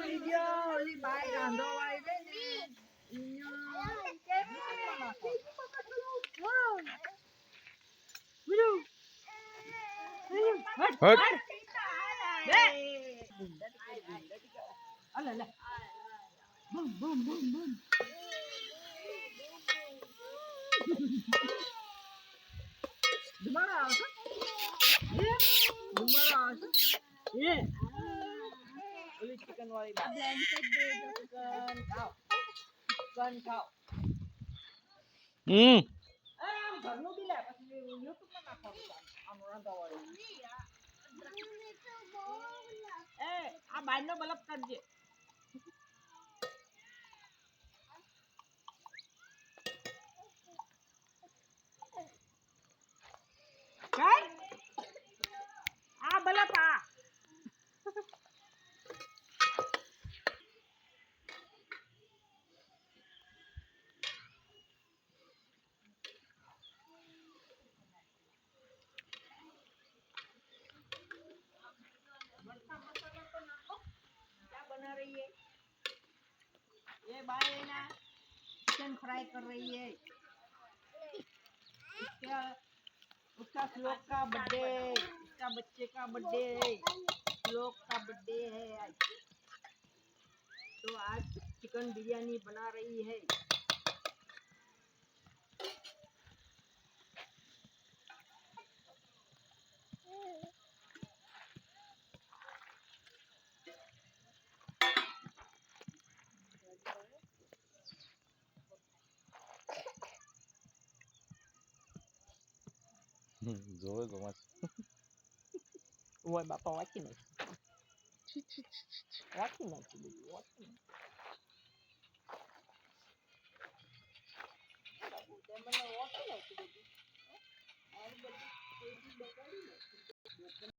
ગયો ઓલી બાઈ રાંધો વાળી દે ને चिकन वाली ब्लैंकेट दे दो चिकन खाओ આમ ઘરનું બી લે પછી YouTube માં નાખવાનું આમ રાંધા વાળી એ આ બાઈનો બલબ કરજે કઈ આ બલબ આ बना रही है ये बाय ना चिकन फ्राई कर रही है उसका श्लोक का बर्थडे इसका बच्चे का बर्थडे श्लोक का बर्थडे है आज तो आज चिकन बिरयानी बना रही है જોવે ગમાસ ઓય બાપા વાંચી નાખી વાંચી નાખી